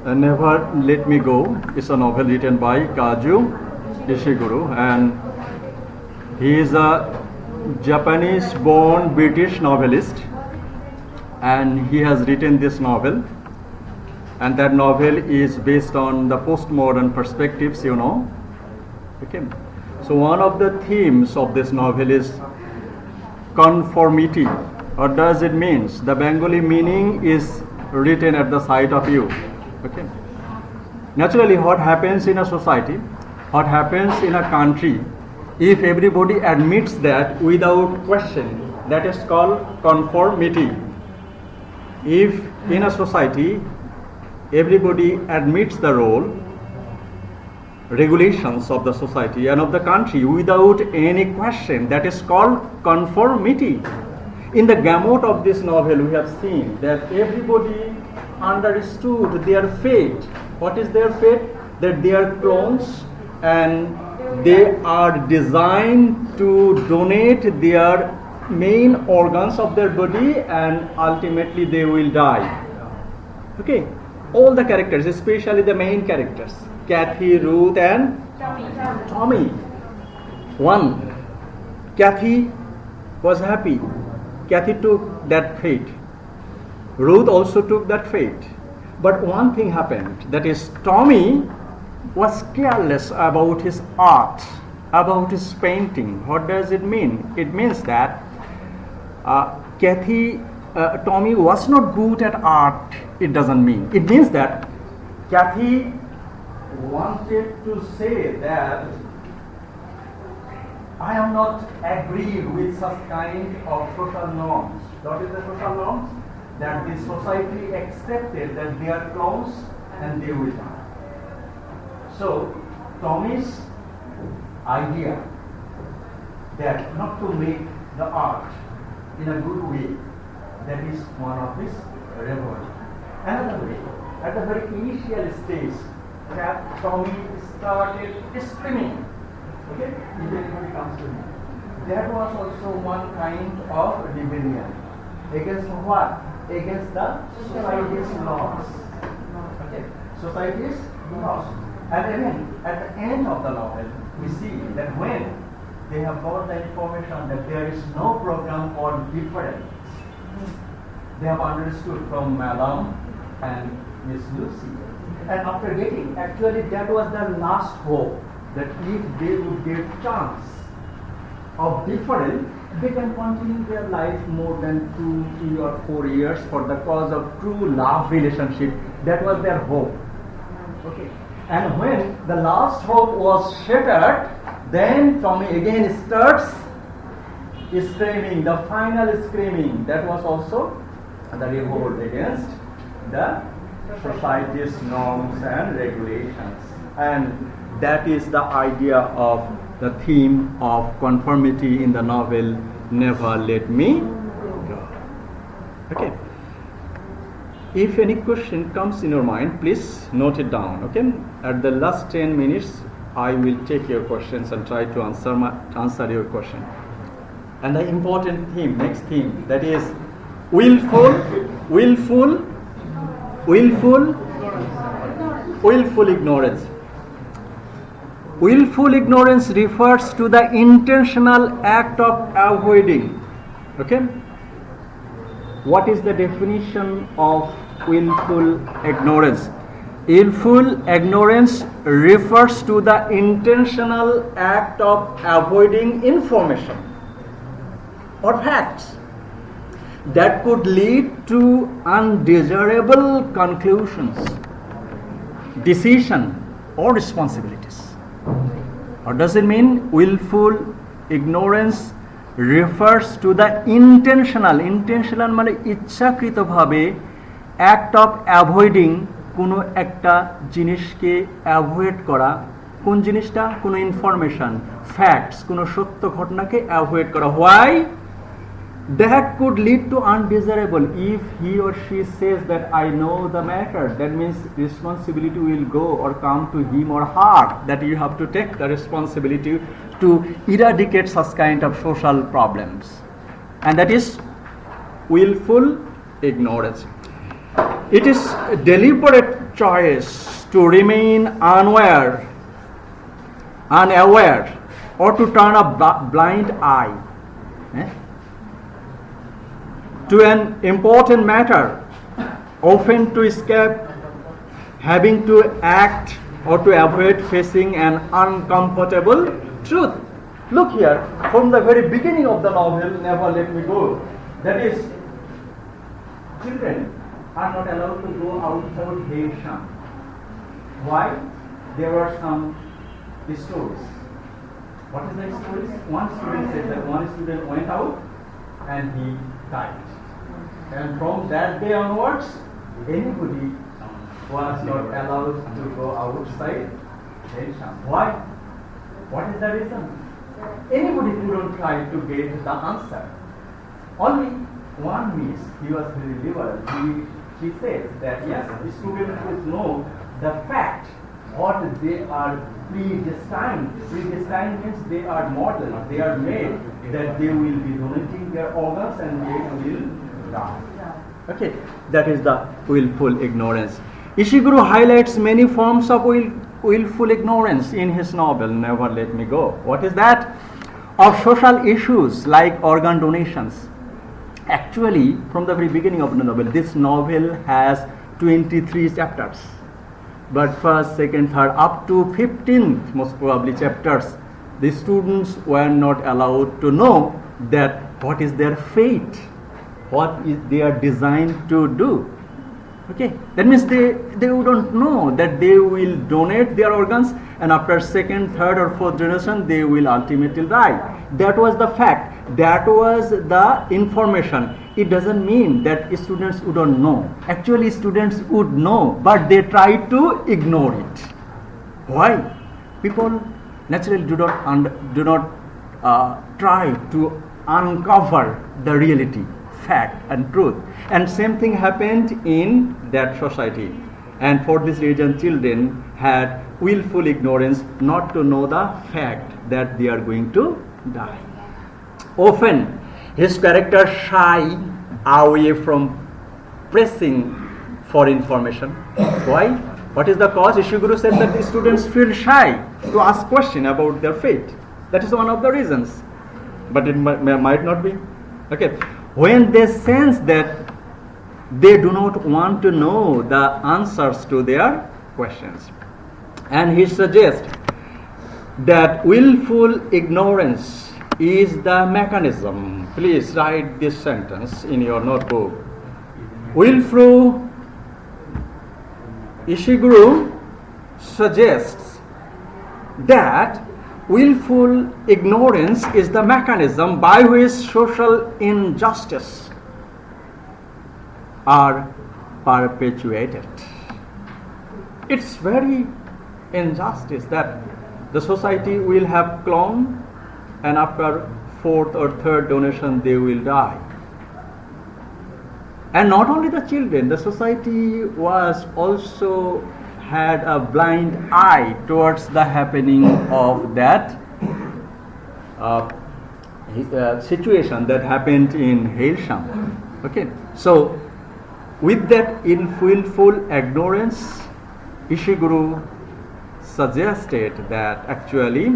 Never Let Me Go is a novel written by Kazuo Ishiguro, and he is a Japanese-born British novelist, and he has written this novel, and that novel is based on the postmodern perspectives, you know. Okay. So one of the themes of this novel is conformity. What does it mean? The Bengali meaning is written at the side of you. Okay. Naturally, what happens in a society, what happens in a country, if everybody admits that without question, that is called conformity. If in a society everybody admits the role, regulations of the society and of the country without any question, that is called conformity. In the gamut of this novel, we have seen that everybody understood their fate. What is their fate? That they are clones and they are designed to donate their main organs of their body and ultimately they will die. Okay. All the characters, especially the main characters, Kathy, Ruth and Tommy. One, Kathy was happy. Kathy took that fate. Ruth also took that fate. But one thing happened, that is Tommy was careless about his art, about his painting. What does it mean? It means that Tommy was not good at art. It doesn't mean. It means that Kathy wanted to say that I am not agree with such kind of social norms. What is the social norms? That the society accepted that they are clones and they will die. So Tommy's idea that not to make the art in a good way, that is one of his revolt. Another way, at the very initial stage, that Tommy started screaming. Okay, if anybody comes to me, that was also one kind of rebellion against what? Against the society's laws. Okay, society's laws. And then at the end of the novel, we see that when they have got the information that there is no program for difference, they have understood from Madame and Miss Lucy. And after getting, actually that was the last hope, that if they would get chance of difference, they can continue their life more than 2, 3 or 4 years for the cause of true love relationship. That was their hope. Okay. And when the last hope was shattered, then Tommy again starts screaming, the final screaming. That was also the revolt against the society's norms and regulations. And that is the idea of the theme of conformity in the novel Never Let Me Go. Okay. If any question comes in your mind, please note it down. Okay. At the last 10 minutes, I will take your questions and try to answer your question. And the important theme, next theme, that is willful ignorance. Willful ignorance refers to the intentional act of avoiding. Okay? What is the definition of willful ignorance? Willful ignorance refers to the intentional act of avoiding information or facts that could lead to undesirable conclusions, decision, or responsibilities. What does it mean? Willful ignorance refers to the intentional মানে ইচ্ছাকৃতভাবে act of avoiding কোনো একটা জিনিসকে avoid করা। কোন জিনিসটা? কোনো information, facts, কোনো সত্য ঘটনাকে অ্যাভয়েড করা। Why? That could lead to undesirable. If he or she says that I know the matter, that means responsibility will go or come to him or her, that you have to take the responsibility to eradicate such kind of social problems. And that is willful ignorance. It is a deliberate choice to remain unaware, or to turn a blind eye to an important matter, often to escape having to act or to avoid facing an uncomfortable truth. Look here, from the very beginning of the novel, Never Let Me Go, that is, children are not allowed to go outside Haitian. Why? There were some stories. What is the stories? One student said that one student went out and he died. And from that day onwards, anybody was not allowed to go outside Haitian. Why? What is the reason? Anybody couldn't try to get the answer. Only one miss, he was very liberal. She said that yes, the students should know the fact what they are predestined. Predestined means they are modeled, they are made that they will be donating their organs and they will die. Okay, that is the willful ignorance. Ishiguro highlights many forms of willful ignorance in his novel Never Let Me Go. What is that? Of social issues like organ donations. Actually, from the very beginning of the novel, this novel has 23 chapters. But first, second, third, up to 15th most probably chapters, the students were not allowed to know that what is their fate, what is they are designed to do. Okay, that means they wouldn't know that they will donate their organs and after second, third or fourth generation they will ultimately die. That was the fact. That was the information. It doesn't mean that students wouldn't know. Actually, students would know, but they try to ignore it. Why? People naturally do not try to uncover the reality, fact and truth. And same thing happened in that society. And for this reason, children had willful ignorance not to know the fact that they are going to die. Often, his characters shy away from pressing for information. Why? What is the cause? Ishiguro said that the students feel shy to ask questions about their fate. That is one of the reasons. But it might not be. Okay. When they sense that they do not want to know the answers to their questions. And he suggests that willful ignorance is the mechanism. Please write this sentence in your notebook. Willful Ishiguro suggests that willful ignorance is the mechanism by which social injustice are perpetuated. It's very injustice that the society will have clone and after fourth or third donation they will die. And not only the children, the society was also had a blind eye towards the happening of that situation that happened in Hailsham. Okay, so with that willful ignorance, Ishiguro suggested that actually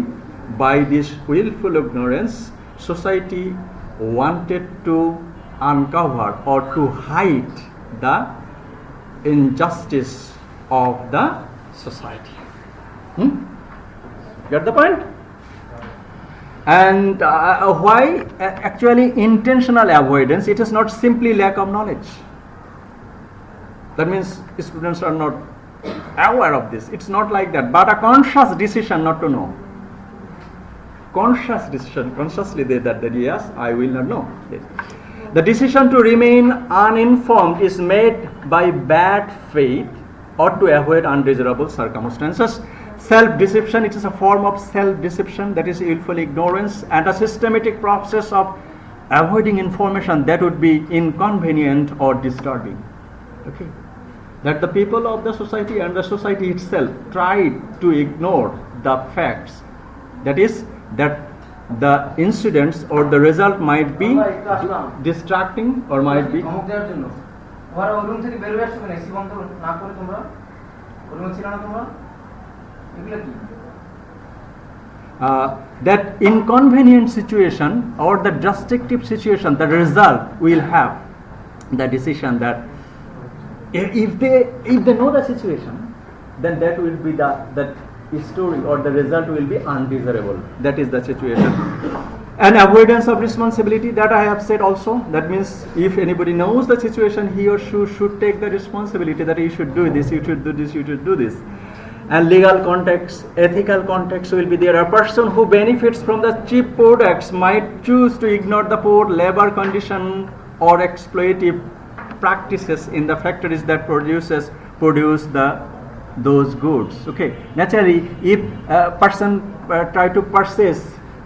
by this willful ignorance, society wanted to uncover or to hide the injustice of the society. Get the point? And why actually intentional avoidance? It is not simply lack of knowledge. That means students are not aware of this. It's not like that, but a conscious decision not to know. Conscious decision, consciously they that yes, I will not know. Yes. The decision to remain uninformed is made by bad faith or to avoid undesirable circumstances. Self-deception, it is a form of self-deception, that is willful ignorance, and a systematic process of avoiding information that would be inconvenient or disturbing. Okay, that the people of the society and the society itself tried to ignore the facts. That is, that the incidents or the result might be distracting or might be ধমক দেওয়ার জন্য ওরা ওই room থেকে বেরোবে আসবে না, AC বন্ধ না করে তোমরা ওই রুমে ছিল না তোমরা, এগুলো কি? That inconvenient situation or the destructive situation, the result will have the decision that if they know the situation, then that will be that story or the result will be undesirable. That is the situation. And avoidance of responsibility, that I have said also. That means if anybody knows the situation, he or she should take the responsibility that you should do this, you should do this, you should do this. And legal context, ethical context will be there. A person who benefits from the cheap products might choose to ignore the poor labor condition or exploitative practices in the factories that produce those goods. Okay, naturally, if a person try to purchase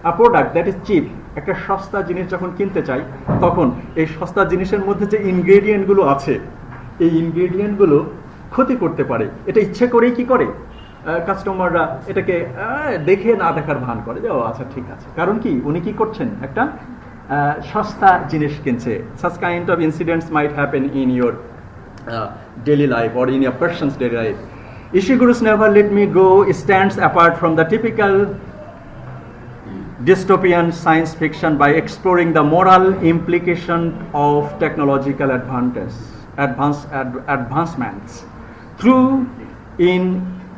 a product that is cheap, একটা সস্তা জিনিস যখন কিনতে চাই, তখন এই সস্তা জিনিসের মধ্যে যে ইনগ্রেডিয়েন্ট গুলো আছে, এই ইনগ্রেডিয়েন্ট গুলো ক্ষতি করতে পারে। এটা ইচ্ছে করেই কি করে কাস্টমাররা এটাকে দেখে না দেখার ভান করে যে ও আচ্ছা ঠিক আছে, কারণ কি উনি কি করছেন, একটা সস্তা জিনিস কিনছে। Such kind of incidents might happen in your daily life or in your person's daily life. Ishiguro's Never Let Me Go stands apart from the typical dystopian science fiction by exploring the moral implication of technological advancements through in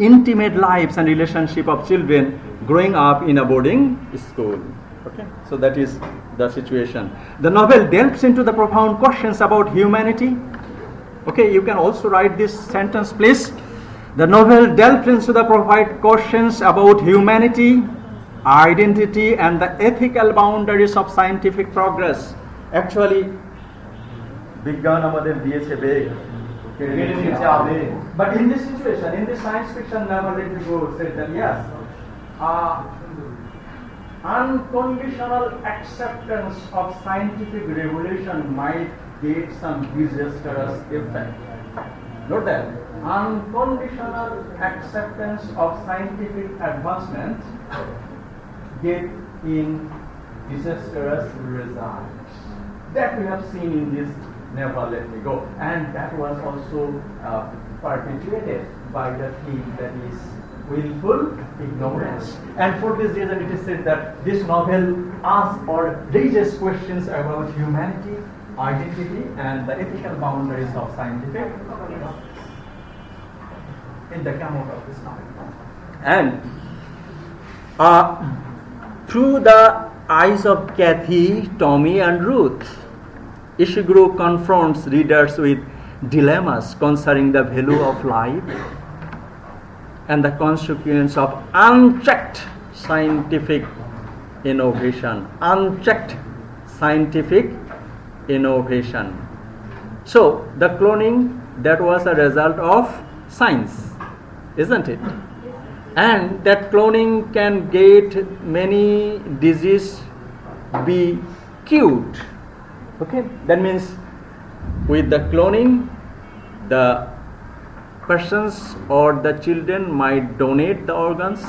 intimate lives and relationship of children growing up in a boarding school. Okay, so that is the situation. The novel delves into the profound questions about humanity. Okay, you can also write this sentence, please. The novel delves into the profound questions about humanity, identity, and the ethical boundaries of scientific progress. Actually, বিজ্ঞান আমাদের দিয়েছে বেগ, but in this situation, in this science fiction Never Let Me Go said that yes, unconditional acceptance of scientific revolution might get some disastrous effect. Note that unconditional acceptance of scientific advancement get in disastrous results. That we have seen in this Never Let Me Go, and that was also perpetuated by the theme that is willful ignorance. And for this reason it is said that this novel asks or raises questions about humanity, identity, and the ethical boundaries of scientific in the gamut of this novel. And through the eyes of Kathy, Tommy, and Ruth, Ishiguro confronts readers with dilemmas concerning the value of life and the consequence of unchecked scientific innovation. Unchecked scientific innovation. So, the cloning, that was a result of science, isn't it? And that cloning can get many diseases be cured. Okay, that means with the cloning, the persons or the children might donate the organs,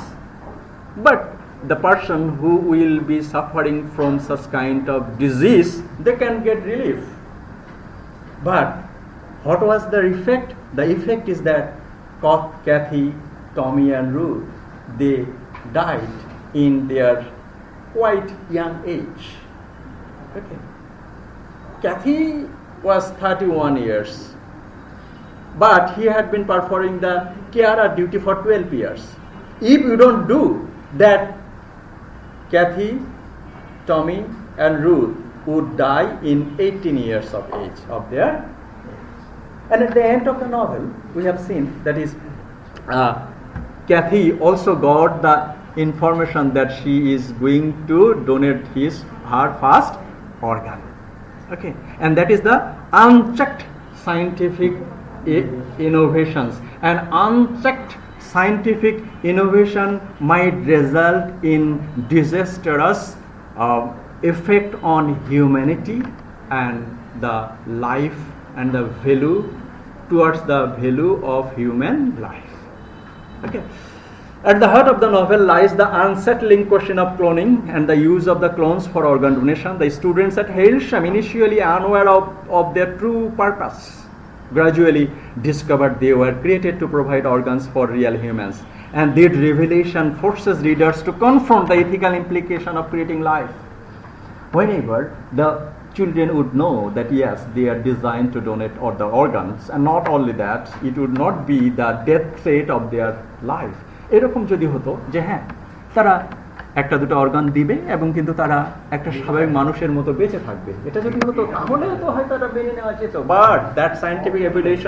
but the person who will be suffering from such kind of disease, they can get relief. But what was the effect? The effect is that Kathy, Tommy, and Ruth, they died in their quite young age. Okay. Kathy was 31 years, but he had been performing the carer duty for 12 years. If you don't do that, Kathy, Tommy, and Ruth would die in 18 years of age of their. And at the end of the novel, we have seen that is Kathy also got the information that she is going to donate her first organ. Okay, and that is the unchecked scientific innovations, and unchecked scientific innovation might result in disastrous effect on humanity and the life and the value towards the value of human life. Okay, At the heart of the novel lies the unsettling question of cloning and the use of the clones for organ donation. The students at Hailsham, initially unaware of their true purpose, gradually discovered they were created to provide organs for real humans. And that revelation forces readers to confront the ethical implication of creating life. Whenever the children would know that yes, they are designed to donate all the organs, and not only that, it would not be the death threat of their life. এরকম যদি হতো যে হ্যাঁ তারা একটা দুটো organ দিবে এবং কিন্তু তারা একটা স্বাভাবিক মানুষের মতো বেঁচে থাকবে, এটা যদি হতো তাহলে তো হয়তো তারা মেনে নেওয়া যেত। But that scientific evidence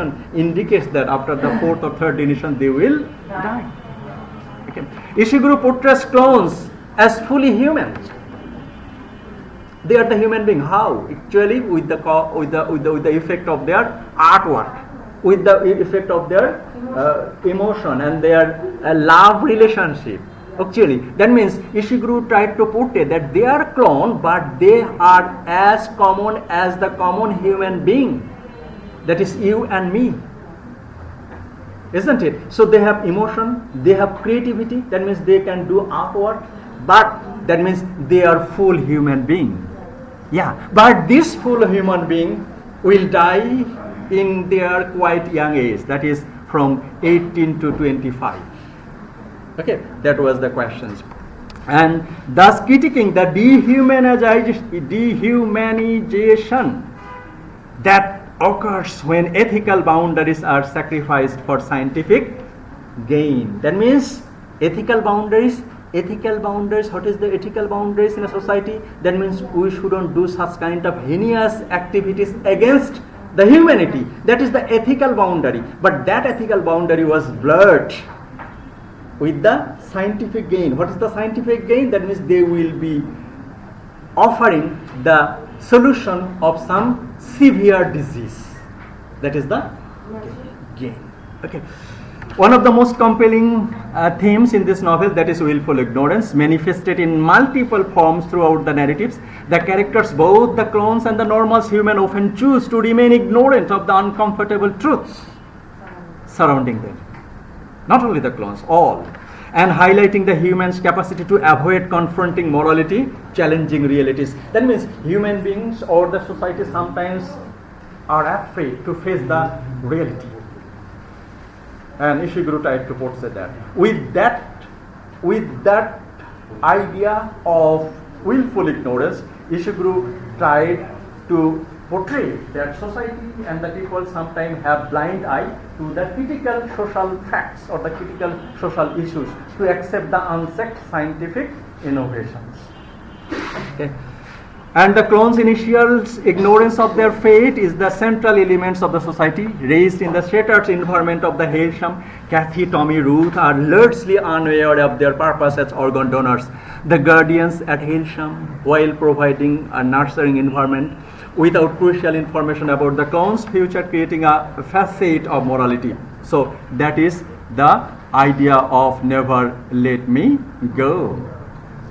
indicates that after the fourth or third donation they will die. Okay. Ishiguro portrays clones as fully human. They are the human being. How? Actually, with the effect of their artwork, with the effect of their emotion and their love relationship. Actually, that means Ishiguro tried to portray that they are clone, but they are as common as the common human being. That is you and me. Isn't it? So they have emotion, they have creativity, that means they can do artwork, but that means they are full human being. Yeah, but this full human being will die in their quite young age, that is from 18 to 25. Okay, that was the questions. And thus critiquing the dehumanization that occurs when ethical boundaries are sacrificed for scientific gain. That means ethical boundaries, what is the ethical boundaries in a society? That means we shouldn't do such kind of heinous activities against the humanity. That is the ethical boundary. But that ethical boundary was blurred with the scientific gain. What is the scientific gain? That means they will be offering the solution of some severe disease. That is the gain. Okay. One of the most compelling themes in this novel, that is willful ignorance, manifested in multiple forms throughout the narratives. The characters, both the clones and the normal human, often choose to remain ignorant of the uncomfortable truths surrounding them. Not only the clones, all. And highlighting the human's capacity to avoid confronting morality, challenging realities. That means human beings or the society sometimes are afraid to face the reality. And Ishiguro tried to portray that. With that idea of willful ignorance, Ishiguro tried to portray that society and the people sometimes have blind eye to the critical social facts or the critical social issues to accept the unchecked scientific innovations. Okay. And the clones' initial ignorance of their fate is the central elements of the society. Raised in the shattered environment of the Hailsham, Kathy, Tommy, Ruth are largely unaware of their purpose as organ donors. The guardians at Hailsham, while providing a nurturing environment, without crucial information about the clones' future, creating a facet of morality. So that is the idea of never let me go.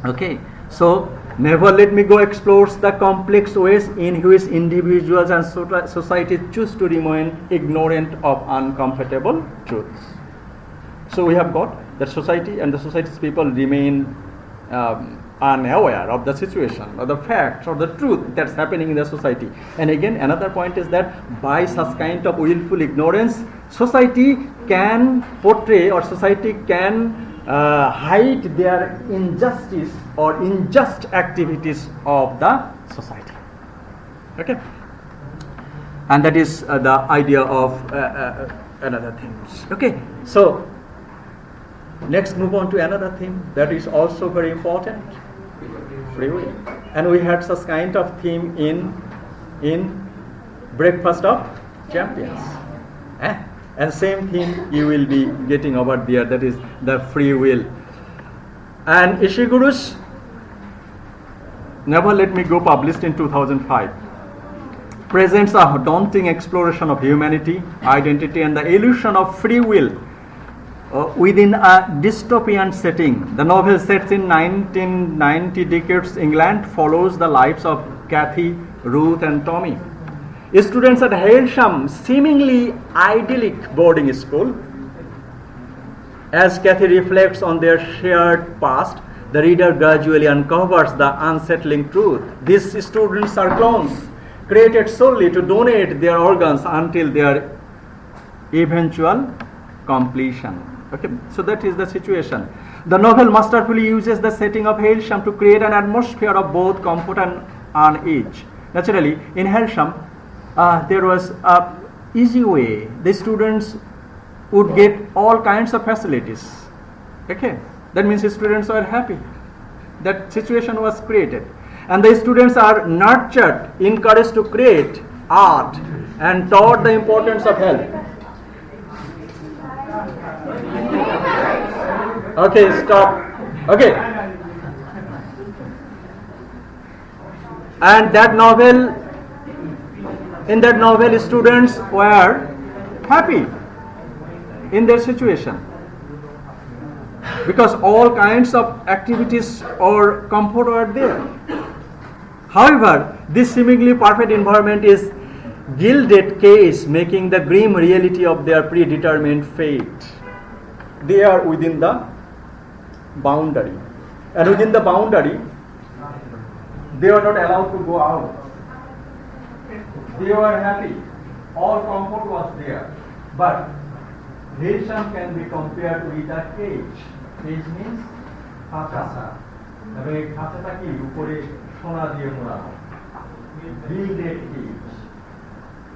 Okay, so Never Let Me Go explores the complex ways in which individuals and society choose to remain ignorant of uncomfortable truths. So we have got that society and the society's people remain unaware of the situation or the facts or the truth that's happening in the society. And again, another point is that by such kind of willful ignorance, society can portray or society can hide their injustice or unjust activities of the society. Okay, and that is the idea of another things. Okay, so next move on to another thing that is also very important, free will. And we had such kind of theme in Breakfast of Champions. And same thing you will be getting over there, that is the free will. And Ishiguro's Never Let Me Go, published in 2005, presents a daunting exploration of humanity, identity, and the illusion of free will within a dystopian setting. The novel, set in 1990 decades England, follows the lives of Kathy, Ruth, and Tommy, students at Hailsham, seemingly idyllic boarding school. As Kathy reflects on their shared past, the reader gradually uncovers the unsettling truth. These students are clones, created solely to donate their organs until their eventual completion. Okay, so that is the situation. The novel masterfully uses the setting of Hailsham to create an atmosphere of both comfort and unease. Naturally, in Hailsham, there was a easy way. The students would get all kinds of facilities. Okay, that means the students are happy. That situation was created, and the students are nurtured, encouraged to create art, and taught the importance of health. Okay, stop. Okay. And in that novel, students were happy in their situation because all kinds of activities or comfort were there. However, this seemingly perfect environment is gilded case, making the grim reality of their predetermined fate. They are within the boundary, and within the boundary they are not allowed to go out. They were happy, all comfort was there, but Hailsham can be compared with a cage. Cage means খাঁচা, এবং এই খাঁচাটা কি উপরে সোনা দিয়ে মোড়ানো। Gilded cage,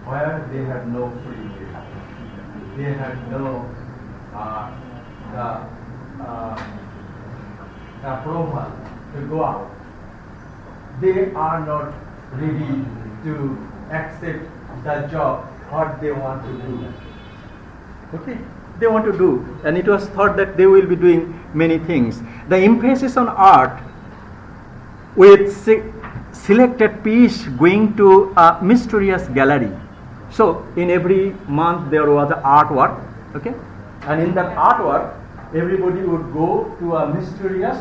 where they had no free will, they had no approval to go out. They are not ready to accept the job what they want to do. Okay, they want to do, and it was thought that they will be doing many things. The emphasis on art, with selected piece going to a mysterious gallery. So in every month there was an artwork. Okay, and in that artwork everybody would go to a mysterious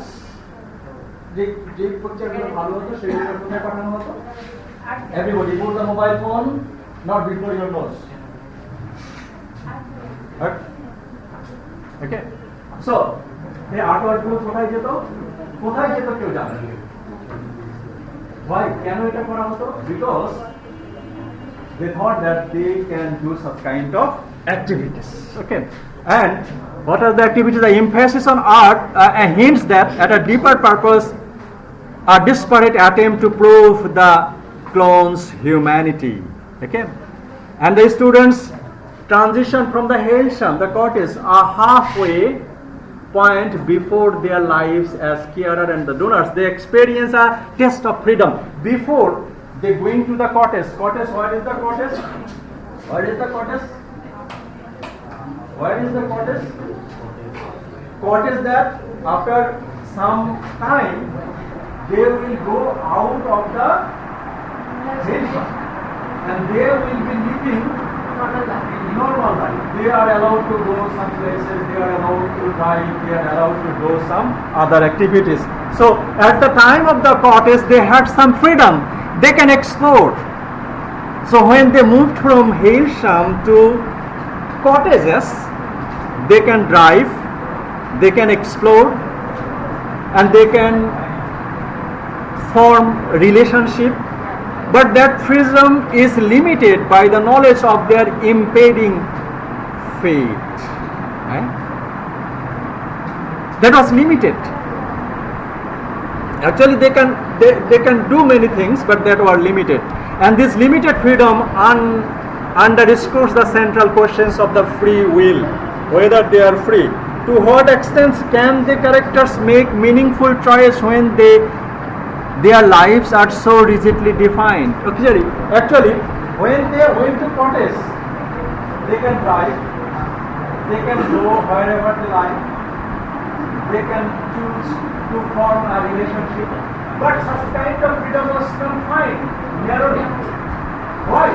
everybody put the mobile phone not before your nose. Okay, so the artwork গুলো কোথায় যেত কেউ জানে না। Why? কেন এটা করা হতো? Because they thought that they can do such kind of activities. Okay, and what are the activities? The emphasis on art hints that at a deeper purpose, a desperate attempt to prove the clone's humanity. Okay, and the students transition from the Hailsham, the cottage, a halfway point before their lives as carer and the donors. They experience a taste of freedom before they going to the cottage. Cottage, what is the cottage? What is the cottage? Where is the cottage? Cottage that after some time they will go out of the Hailsham and they will be living normal life. They are allowed to go some places, they are allowed to drive, they are allowed to do some other activities. So at the time of the cottage they had some freedom, they can explore. So when they moved from Hailsham to cottages, they can drive, they can explore, and they can form relationship, but that freedom is limited by the knowledge of their impending fate. That was limited. Actually they can do many things, but that were limited, and this limited freedom underscores the central questions of the free will, whether they are free. To what extent can the characters make meaningful choice when their lives are so rigidly defined? Okay, actually when they went to cottage, they can drive, they can go wherever they like, they can choose to form a relationship, but such kind of freedom was confined, narrowly. Why?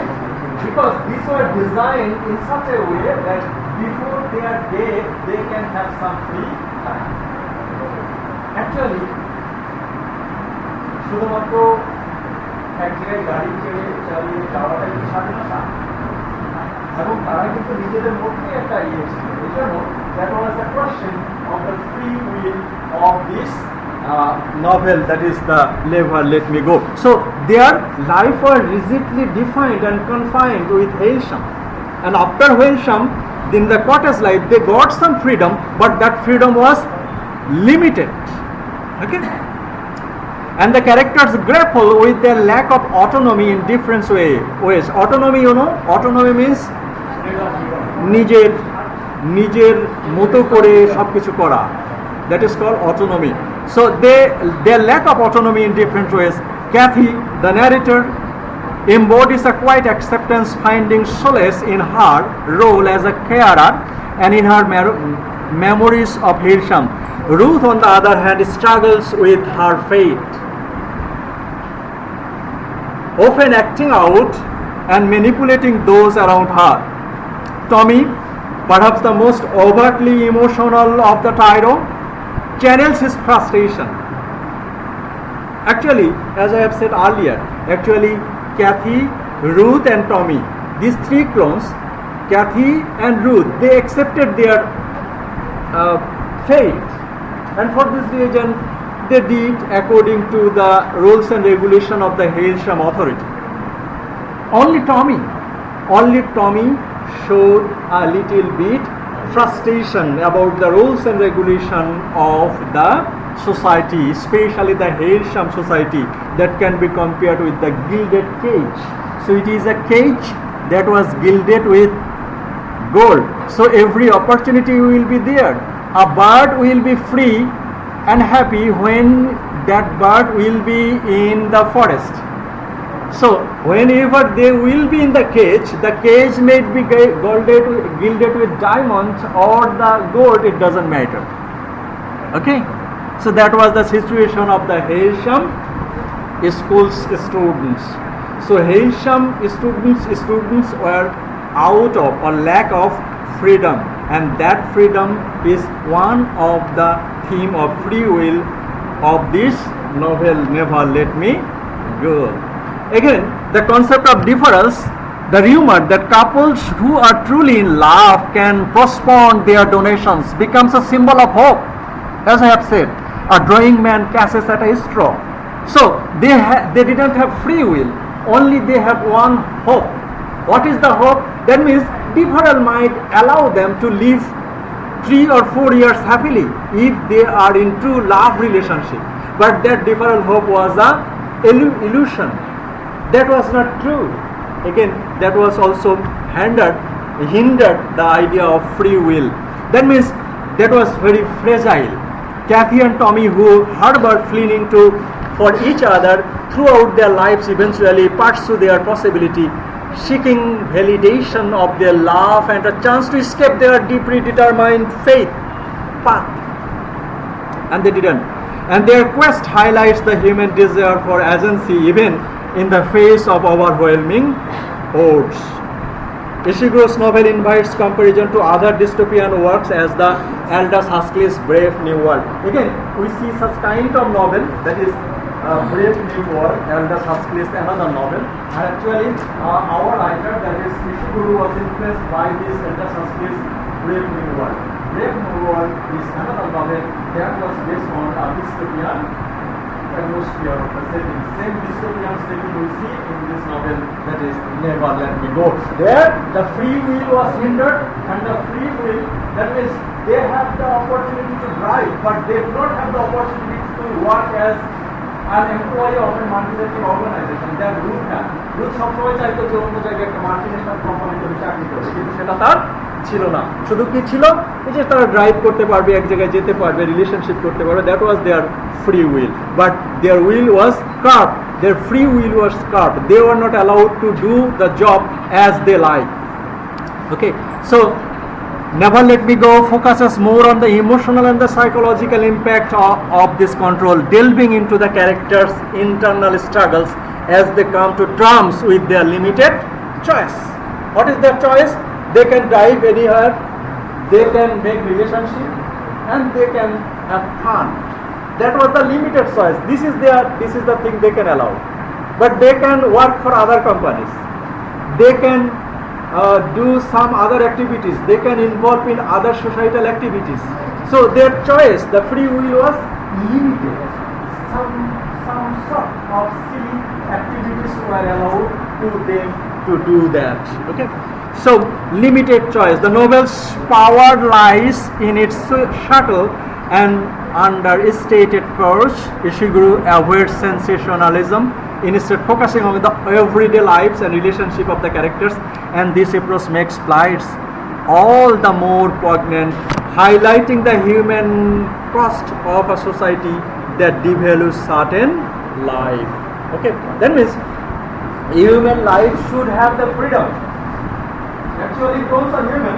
Because these were designed in such a way that before their death they can have some free time. Actually শুধুমাত্র এক জায়গায় গাড়ি চালিয়ে যাওয়াটা কিন্তু স্বাধীনতা, এবং তারা কিন্তু নিজেদের মধ্যে একটা ইয়ে ছিল। এই জন্য That was the question of the free will of this novel, that is the Never Let Me Go. So their life was rigidly defined and confined with Hailsham. And after Hailsham, in the cottage life, they got some freedom, but that freedom was limited. Okay? And the characters grapple with their lack of autonomy in different ways. Autonomy, you know, autonomy means নিজের মতো করে সবকিছু করা. That is called autonomy. So their lack of autonomy in different ways. Kathy, the narrator, embodies a quiet acceptance, finding solace in her role as a carer and in her memories of Hailsham. Ruth, on the other hand, struggles with her fate, often acting out and manipulating those around her. Tommy, perhaps the most overtly emotional of the trio, channels his frustration. Actually, as I have said earlier, Kathy, Ruth and Tommy, these three clones, Kathy and Ruth, they accepted their fate, and for this reason they did according to the rules and regulation of the Hailsham authority. Only Tommy showed a little bit frustration about the rules and regulation of the society, especially the Hailsham society, that can be compared with the gilded cage. So it is a cage that was gilded with gold. So every opportunity will be there. A bird will be free and happy when that bird will be in the forest. So whenever they will be in the cage may be gilded with diamonds or the gold, it doesn't matter. Okay? So that was the situation of the Hailsham school's students. So Hailsham students were out of or lack of freedom, and that freedom is one of the theme of free will of this novel, Never Let Me Go. Again, the concept of difference, the rumor that couples who are truly in love can postpone their donations, becomes a symbol of hope. As I have said, a drawing man catches at a straw. So they didn't have free will, only they have one hope. What is the hope? That means deferral might allow them to live 3 or 4 years happily if they are in true love relationship. But that deferral hope was a illusion. That was not true. Again, that was also hindered the idea of free will. That means that was very fragile. Kathy and Tommy, who harbored fleeing for each other throughout their lives, eventually pursue their possibility, seeking validation of their love and a chance to escape their deeply determined faith path. And they didn't. And their quest highlights the human desire for agency even in the face of overwhelming odds. Ishiguro's novel invites comparison to other dystopian works as the Aldous Huxley's Brave New World. Again, we see such kind of novel, that is Brave New World. Aldous Huxley's another novel. And actually, our writer, that is Ishiguro, was influenced by this Aldous Huxley's Brave New World. Brave New World is another novel that was based on a dystopian atmosphere of the setting. Same dystopian setting we see in this novel, that is Never Let Me Go. There, the free will was hindered, and the free will, that means they have the opportunity to drive, but they do not have the opportunity to work as an employee of a multinational organization. That Ruth had. Ruth সবসময় চাইতো যে অন্য জায়গায় একটা multinational কোম্পানিতে চাকরি করবে, কিন্তু সেটা তার ছিল না। শুধু কি ছিল? এই যে তারা ড্রাইভ করতে পারবে, এক জায়গায় যেতে পারবে, রিলেশনশিপ করতে পারবে, that was their free will. But their will was curbed. Their free will was curbed. They were not allowed to do the job as they like. Okay, so Never Let Me Go focuses more on the emotional and the psychological impact of this control, delving into the characters' internal struggles as they come to terms with their limited choice. What is their choice? They can drive anywhere, they can make relationship, and they can have fun. That was the limited choice. This is the thing they can allow. But they can work for other companies. They can do some other activities. They can involve in other societal activities. So their choice, the free will was limited. Some sort of silly activities were allowed to them to do that. Okay. So limited choice. The novel's power lies in its subtle and understated course. Ishiguro avoids sensationalism, instead focusing on the everyday lives and relationship of the characters, and this approach makes plights all the more poignant, highlighting the human cost of a society that devalues certain life. Okay, that means human life should have the freedom. Actually, clones are human.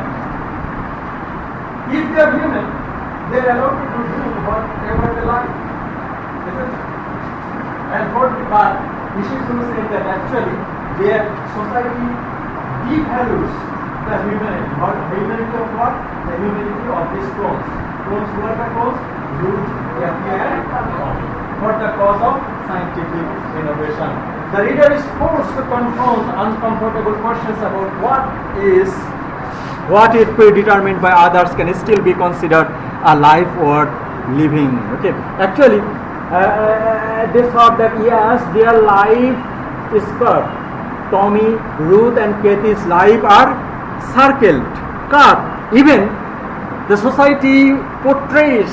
If they are human, they are allowed to do whatever they like. Isn't it? And but Ishiguro said that actually their society devalues the humanity. What humanity of what? The humanity of these clones. Clones who are the clones? Root, appear for the cause of scientific innovation. The reader is forced to confront uncomfortable questions about what is predetermined by others can still be considered a life worth living. Okay, actually, they thought that yes, their life is curved. Tommy, Ruth, and Kathy's life are circled, curved. Even the society portrays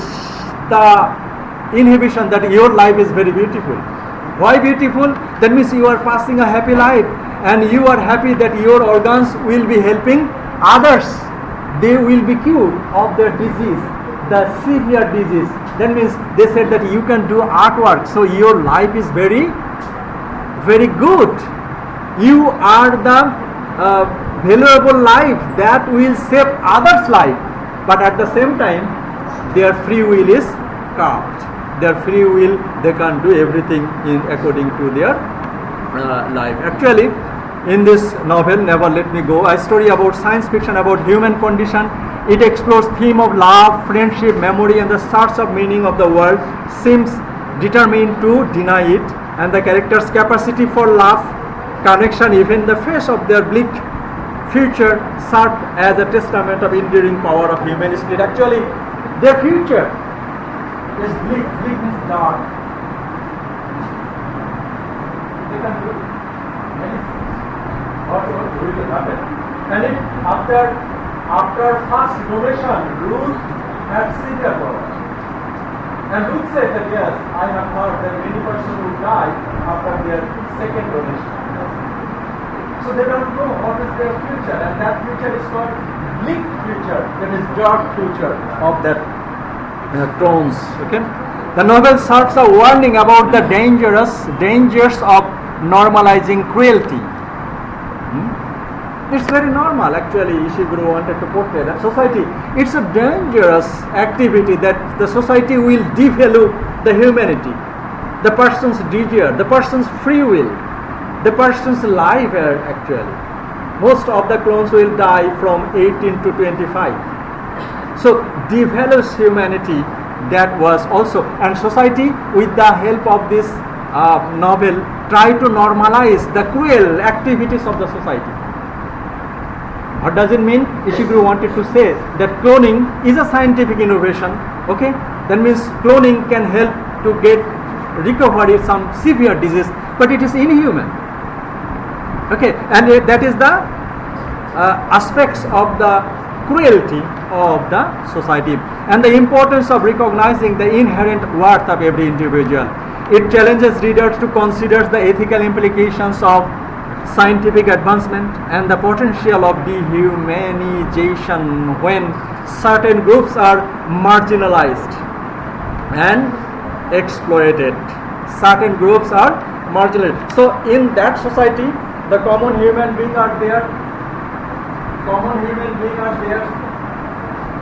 the inhibition that your life is very beautiful. Why beautiful? That means you are passing a happy life, and you are happy that your organs will be helping others. They will be cured of their disease, the severe disease. That means they said that you can do artwork, so your life is very, very good. You are the valuable life that will save others' life, but at the same time, their free will is curbed. Their free will, they can't do everything according to their life. Actually, in this novel, Never Let Me Go, a story about science fiction about human condition, it explores theme of love, friendship, memory, and the search of meaning of the world, seems determined to deny it, and the character's capacity for love, connection, even in the face of their bleak future, served as a testament of enduring power of human spirit. Actually, their future is bleak. Bleak means dark. They can do many things. What will happen? And it, after first donation, Ruth had severe power. And Ruth said that yes, I have heard that many persons will die after their second donation. So they don't know what is their future, and that future is called bleak future. That is dark future of that clones. Okay. The novel serves a warning about the dangers of normalizing cruelty. It's very normal. Actually, Ishiguro wanted to portray that society. It's a dangerous activity that the society will devalue the humanity, the person's desire, the person's free will, the person's life. Actually, most of the clones will die from 18 to 25. So devalues humanity. That was also, and society, with the help of this novel, try to normalize the cruel activities of the society. What does it mean? Ishiguro wanted to say that cloning is a scientific innovation. Okay, that means cloning can help to get recovery of some severe disease, but it is inhuman. Okay, and that is the aspects of the cruelty of the society, and the importance of recognizing the inherent worth of every individual. It challenges readers to consider the ethical implications of scientific advancement and the potential of dehumanization when certain groups are marginalized and exploited. Certain groups are marginalized. So in that society, the common human beings are there.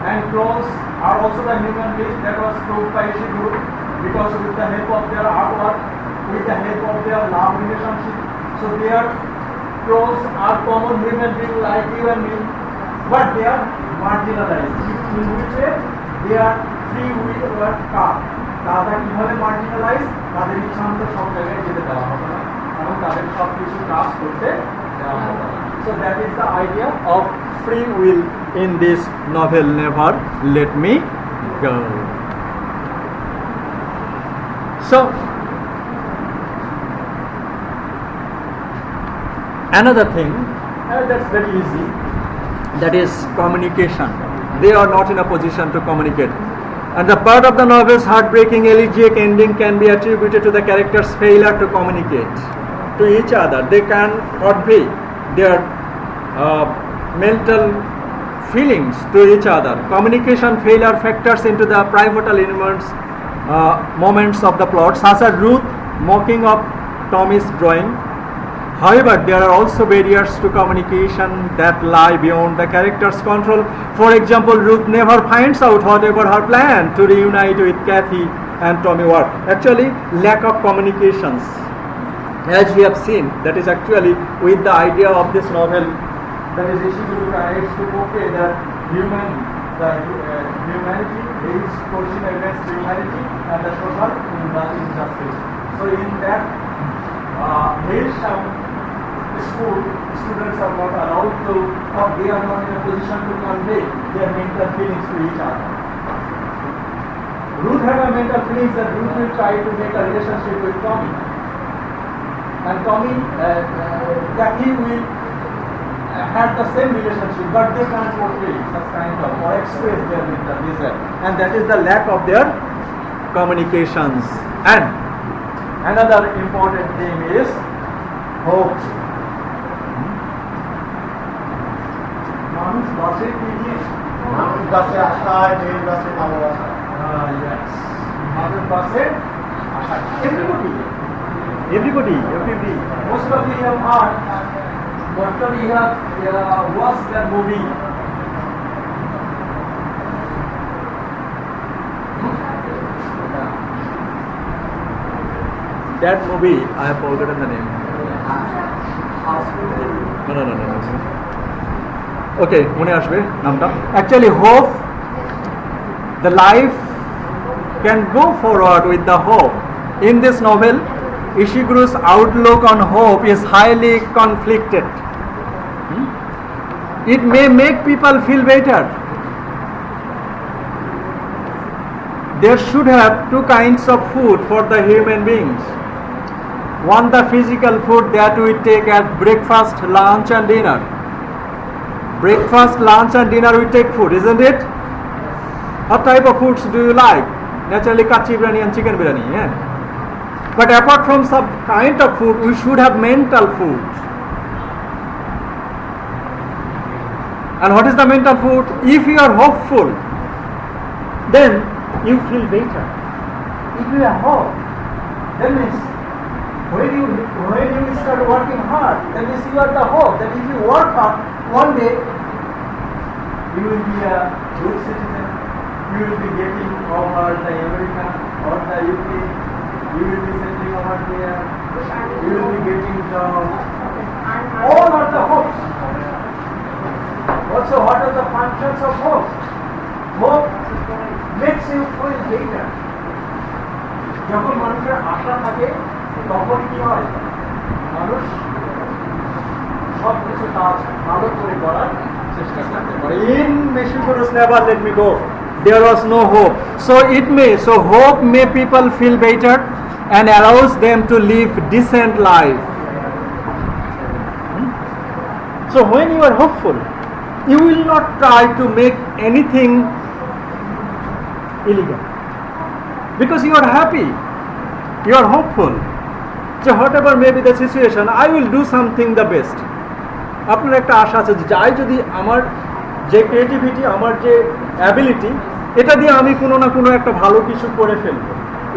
And clones are also the human beings. That was proved by Ishiguro, because with the help of their artwork, with the help of their love relationship, so their clones are common human beings like you and me, but they are marginalized. In which way? Their free will were cut. তারা কিভাবে marginalized? তাদের ইচ্ছা মতো সব জায়গায় যেতে দেওয়া হবে না, এবং তাদের সব কিছু কাজ করতে দেওয়া হবে না। So So that is the idea of free will in this novel, Never Let Me Go. So another thing that's very easy, that is communication. They are not in a position to communicate. And the part of the novel's heartbreaking elegiac ending can be attributed to the characters' failure to communicate to each other. They can convey their mental feelings to each other. Communication failure factors into the pivotal moments of the plot, such as Ruth mocking of Tommy's drawing. However, there are also barriers to communication that lie beyond the character's control. For example, Ruth never finds out whatever her plan to reunite with Kathy and Tommy were. Actually, lack of communications, as we have seen, that is actually with the idea of this novel, that is Ishiguro tries to portray that humanity is pushing against humanity and the social injustice. So in that school, students are not allowed to, or they are not in a position to convey their mental feelings to each other. Ruth had a mental feelings that Ruth will try to make a relationship with Tommy, and Tommy, Kathy will have the same relationship, but they can't portray such kind of or express their mental desire, and that is the lack of their communications. And another important thing is hope. মানুষ বাসে কি নিয়ে? মানুষ বাসে আশায়, মেয়ের বাসে ভালোবাসা। Yes. মানুষ বাসে আশায়। Everybody. Most of you have heard, most of you have watched that movie. That movie, I have forgotten the name. No. Okay, mone ashbe namta. Actually, hope, the life can go forward with the hope. In this novel, Ishiguro's outlook on hope is highly conflicted. It may make people feel better. There should have two kinds of food for the human beings. One, the physical food that we take at breakfast, lunch and dinner. Breakfast, lunch and dinner we take food, isn't it? What type of foods do you like? Naturally, kachi biryani and chicken biryani, yeah? But apart from some kind of food, we should have mental food. And what is the mental food? If you are hopeful, then you feel better. If you have hope, then means when you start working hard, that means you have the hope that if you work hard, one day you will be a good citizen. You will be getting over the America or the UK. You will be settling over there. You will be getting jobs. All are the hopes. Also, what are the functions of hope? Hope makes you feel better. যখন মানুষের আশা থাকে তখন কি হয়? মানুষ সব কিছু কাজ ভালো করে করার চেষ্টা করতে পারে। In Ishiguro's Never Let Me Go, there was no hope. So hope may people feel better and allows them to live decent life. So when you are hopeful, you will not try to make anything illegal, because you are happy, you are hopeful. So whatever may be the situation, I will do something the best. আপনার একটা আশা আছে যে যাই যদি আমার যে creativity, আমার যে অ্যাবিলিটি, এটা দিয়ে আমি কোনো না কোনো একটা ভালো কিছু করে ফেলবো।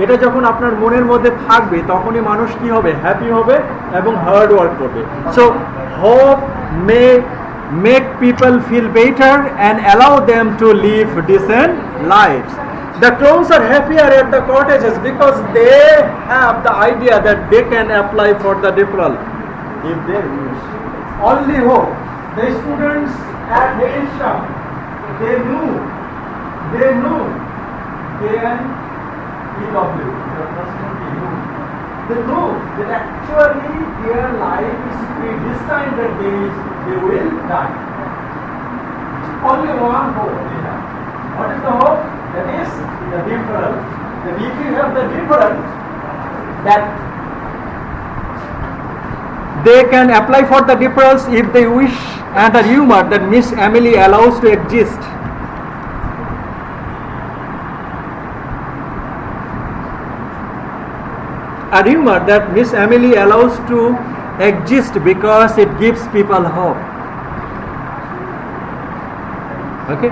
এটা যখন আপনার মনের মধ্যে থাকবে তখনই মানুষ কি হবে? হ্যাপি হবে এবং হার্ড ওয়ার্ক করবে। So hope May make people feel better and allow them to live decent lives. The clones are happier at the cottages because they have the idea that they can apply for the deferral if they wish. Only hope. The students at Hillsham, they knew KNEW, They know that actually their life is predestined that they will die. Only one hope they have. What is the hope? That is the difference. That if you have the difference, that they can apply for the difference if they wish, and a rumor that Miss Emily allows to exist. A rumor that Miss Emily allows to exist because it gives people hope. Okay?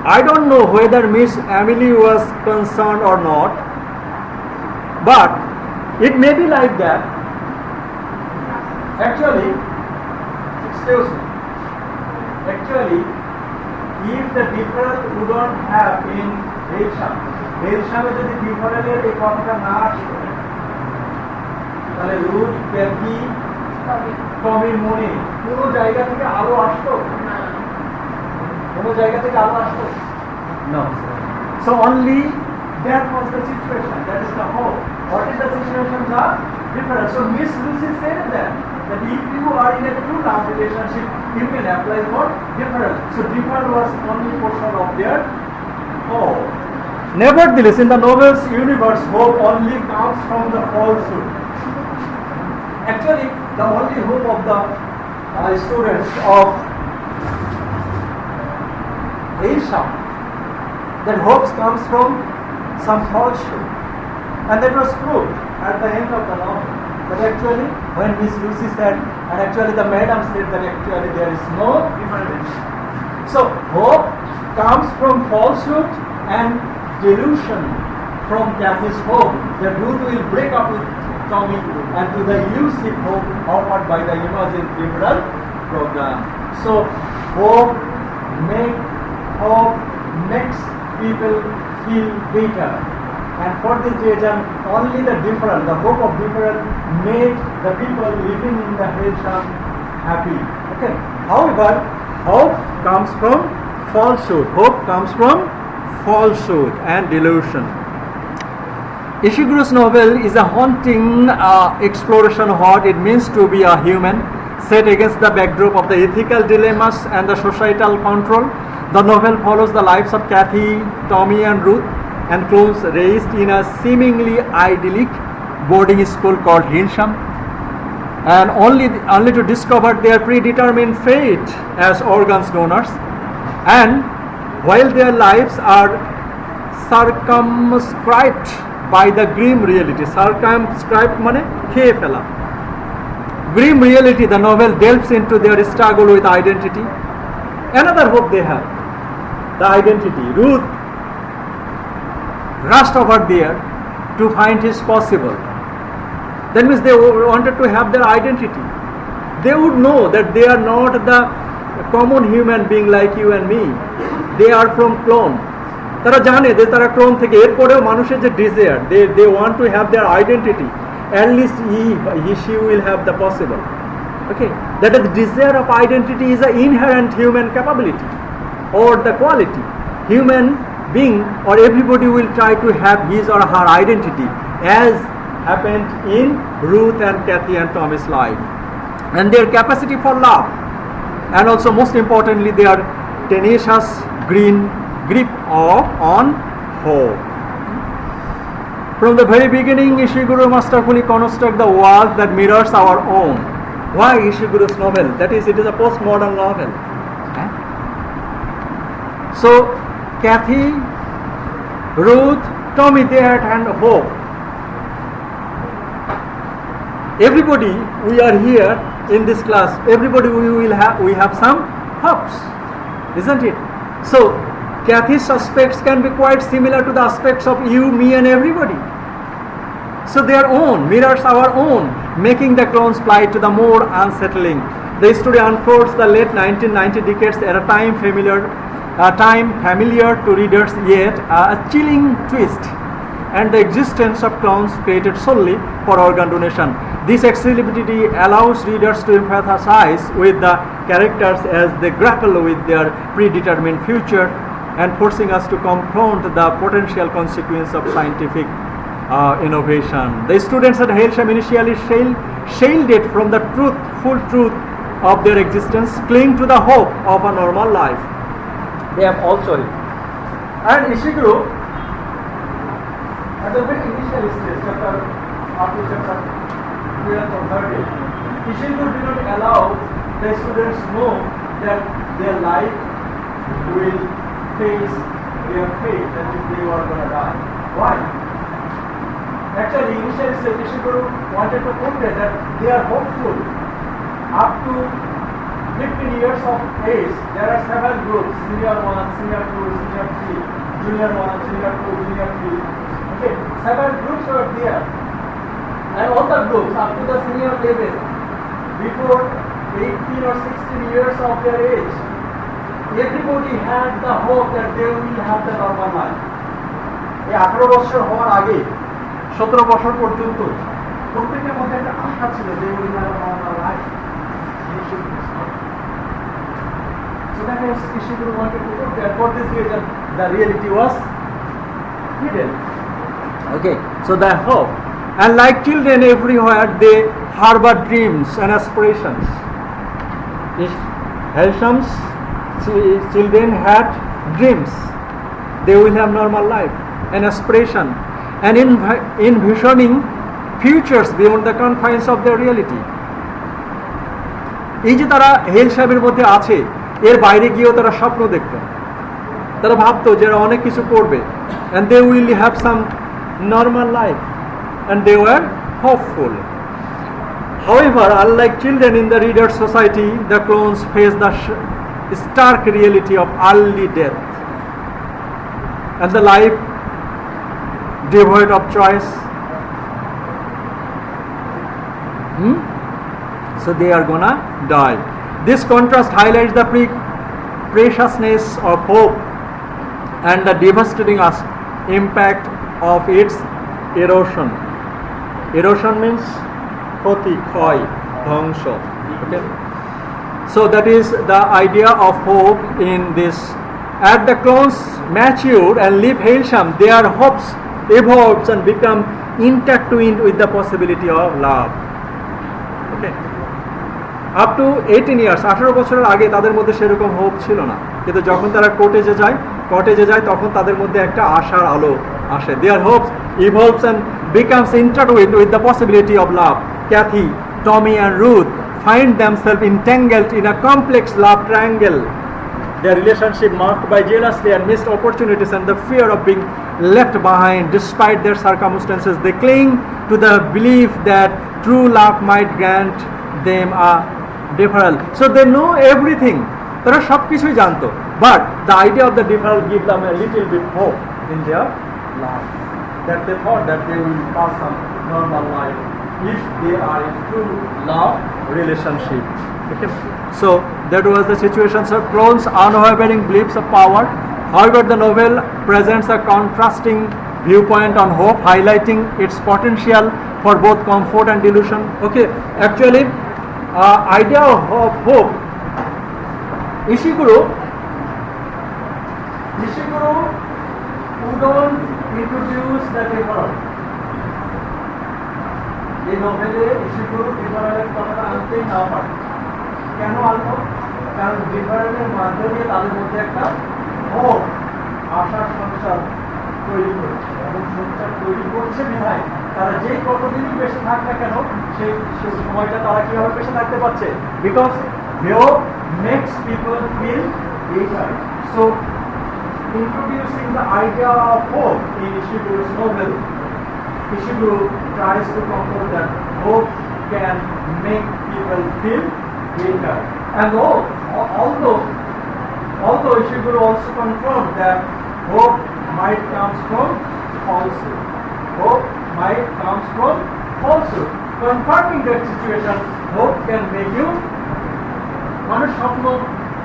I don't know whether Miss Emily was concerned or not, but it may be like that. Actually, excuse me. Actually, if the difference wouldn't have been Hesham, যদি difference এই কথাটা না আসতো, তাহলে root, Kathy, টমির মনে কোনো জায়গা থেকে আলো আসতো? কোনো জায়গা থেকে আলো আসতো? No. So only that was the situation. That is the hope. What is the situation? The difference. So Miss Lucy said that if you are in a true love relationship, you can apply for difference. So difference was only portion of their hope. Nevertheless, in the novel's universe, hope only comes from the falsehood. Actually, the only hope of the students of Asia, that hope comes from some falsehood. And that was proved at the end of the novel. But actually, when Miss Lucy said, and actually the madam said that actually there is no difference. So hope comes from falsehood and delusion from Kathy's hope that Ruth will break up with Tommy, and to the elusive hope offered by the Imagine Liberal program. So hope makes people feel better. And for this reason, only the difference, the hope of difference, made the people living in the Hesham happy. Okay. However, hope comes from falsehood. Hope comes from falsehood and delusion. Ishiguro's novel is a haunting exploration of what it means to be a human, set against the backdrop of the ethical dilemmas and the societal control. The novel follows the lives of Kathy, Tommy, and Ruth, and clones raised in a seemingly idyllic boarding school called Hesham, and only to discover their predetermined fate as organs donors. And while their lives are circumscribed by the grim reality, circumscribed mane kheye fela, grim reality, the novel delves into their struggle with identity. Another hope they have, the identity. Ruth rushed over there to find his possible. That means they wanted to have their identity. They would know that they are not the common human being like you and me. They are from clone. তারা জানে যে তারা clone থেকে, এরপরেও মানুষের যে desire, they want to have their identity. At least she will have the possible. Okay, that the desire of identity is an inherent human capability or the quality. Human being or everybody will try to have his or her identity, as happened in Ruth and Kathy and Tommy's life. And their capacity for love, and also most importantly their tenacious grip on hope. From the very beginning, Ishiguro masterfully constructs the world that mirrors our own. Why Ishiguro's novel? That is, it is a postmodern novel. So Kathy, Ruth, Tommy, they had hope. Everybody, we are here in this class. Everybody, we have some hopes, isn't it? So Kathy's aspects can be quite similar to the aspects of you, me, and everybody. So their own mirrors our own, making the clone's plight to the more unsettling. The story unfolds the late 1990 decades at a time familiar to readers, yet a chilling twist, and the existence of clones created solely for organ donation. This accessibility allows readers to empathize with the characters as they grapple with their predetermined future, and forcing us to confront the potential consequence of scientific innovation. The students at Hailsham initially shielded from the full truth of their existence, cling to the hope of a normal life. They have also, and Ishiguro, at the very initial stage, after chapter 12 or 13, Ishiguro did not allow the students know that their life will face their fate, that if they were going to die. Why? Actually, initially Ishiguro wanted to portray that they are hopeful. Up to 15 years of age, there are several groups: senior 1, senior 2, senior 3, junior 1, junior 2, junior 3. Okay, several groups were there. And all the groups up to the senior level, before 18 or 16 years of their age, everybody had the hope that they will have the normal life. এই 18 বছর হওয়ার আগে 17 বছর পর্যন্ত প্রত্যেকের মধ্যে একটা আশা ছিল যে will have a normal life. So that is Ishiguro wanted to put that for this reason the reality was hidden. Okay, so the hope, and like children everywhere they harbor dreams and aspirations. Hailsham's children had dreams. They will have normal life and aspiration and envisioning futures beyond the confines of their reality. এই যে তারা হেলসাবের মধ্যে আছে, এর বাইরে গিয়েও তারা স্বপ্ন দেখত, তারা ভাবতো যে এরা অনেক কিছু করবে, and they will have some normal life, and they were hopeful. However, unlike children in the reader's society, the clones face the stark reality of early death and the life devoid of choice. So they are gonna die. This contrast highlights the preciousness of hope and the devastating impact of its erosion. Erosion means ক্ষতি, ক্ষয়, ধ্বংস. Okay? So that is the idea of hope in this. As the clones mature and leave Hailsham, their hopes evolve and become intertwined with the possibility of love. Okay? Up to 18 years, 18 বছরের আগে তাদের মধ্যে সেরকম hope ছিল না, কিন্তু যখন তারা কটেজে যায় তখন তাদের মধ্যে একটা আশার আলো আসে. Their hopes evolves and becomes intertwined with the possibility of love. Kathy, Tommy and Ruth find themselves entangled in a complex love triangle. Their relationship marked by jealousy and missed opportunities and the fear of being left behind. Despite their circumstances, they cling to the belief that true love might grant them a deferral. So they know everything. তারা সব কিছুই জানতো, but the idea of the deferral gives them a little bit hope in their life, that they thought that they will pass some normal life if they are in true love relationship. Okay. So that was the situation. So clones unwavering beliefs of power. However, the novel presents a contrasting viewpoint on hope, highlighting its potential for both comfort and delusion. Okay, actually, idea of hope. Ishiguro wouldn't introduce the deferral. এই নোভেলে Ishiguro ডিফারেন্টের কথাটা আনতেই না পারে। কেন আনতো? কারণ ডিফারেন্টের মাধ্যমে তাদের মধ্যে একটা হোপ, আশার সংসার তৈরি করছে, এবং সংসার তৈরি করছে বিধায় তারা যেই কতদিনই বেঁচে থাক না কেন সেই সময়টা তারা কিভাবে বেঁচে থাকতে পারছে, because hope makes people feel better. So introducing the idea of hope in Ishiguro's novel, Ishiguro tries to conclude that hope can make people feel better. And although Ishiguro also confirmed that hope might come from falsehood. Hope might come from falsehood. Confirming that situation, hope can make you মানুষ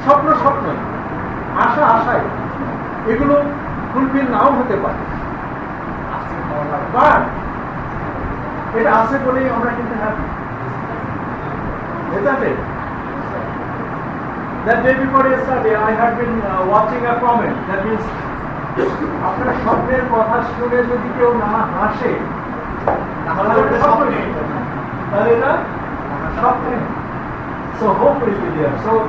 স্বপ্ন আশায় এগুলো fulfil নাও হতে পারে, but এটা আছে বলেই আমরা কিন্তু happy. That day before yesterday, I had been watching a comment. That means আপনার স্বপ্নের কথা শুনে যদি কেউ না হাসে So hope will be there. So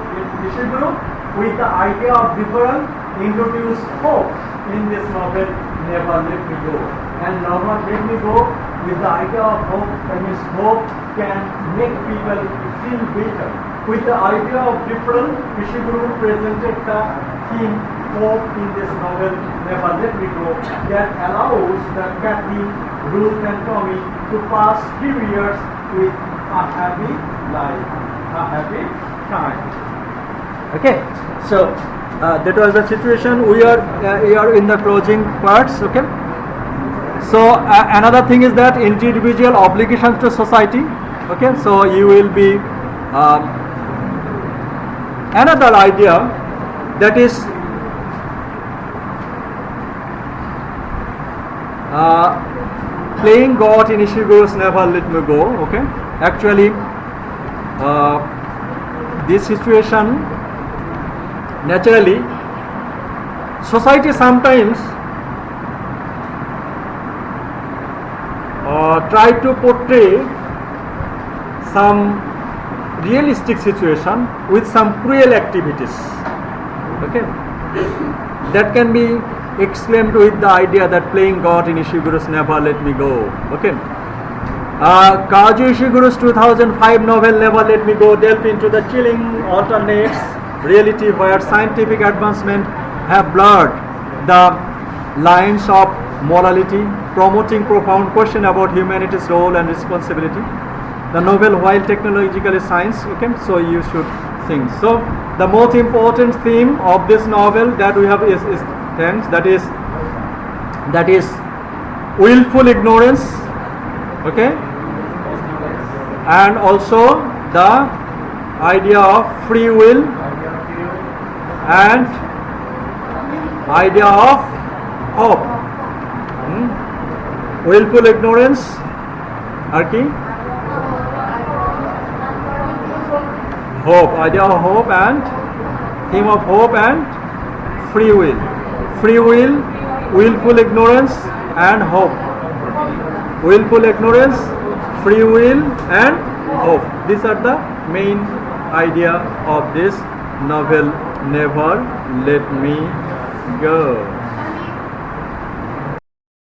Ishiguro, with the idea of difference, introduce hope in this novel, Never Let Me Go. And Never Let Me Go, with the idea of hope, that means hope can make people feel better. With the idea of difference, Ishiguro presented the theme hope in this novel, Never Let Me Go, that allows the Kathy, Ruth and Tommy to pass few years with a happy life, a happy time. Okay, so that was the situation. We are in the closing parts. Okay, so another thing is that individual obligations to society. Okay, so you will be another idea, that is playing God in Ishiguro's Never Let Me Go. Okay, actually this situation, naturally society sometimes try to portray some realistic situation with some cruel activities. Okay, that can be explained with the idea that playing God in Ishiguro's Never Let Me Go. Okay, Kazuo Ishiguro's 2005 novel Never Let Me Go delved into the chilling alternates reality where scientific advancement have blurred the lines of morality, promoting profound question about humanity's role and responsibility. The novel, while technologically science, okay, so you should think. So the most important theme of this novel that we have is things that is willful ignorance, okay, and also the idea of free will and idea of hope. Willful ignorance are key. Hope, idea of hope and theme of hope and free will. Free will, willful ignorance and hope. Willful ignorance, free will and hope. These are the main idea of this novel, Never Let Me Go.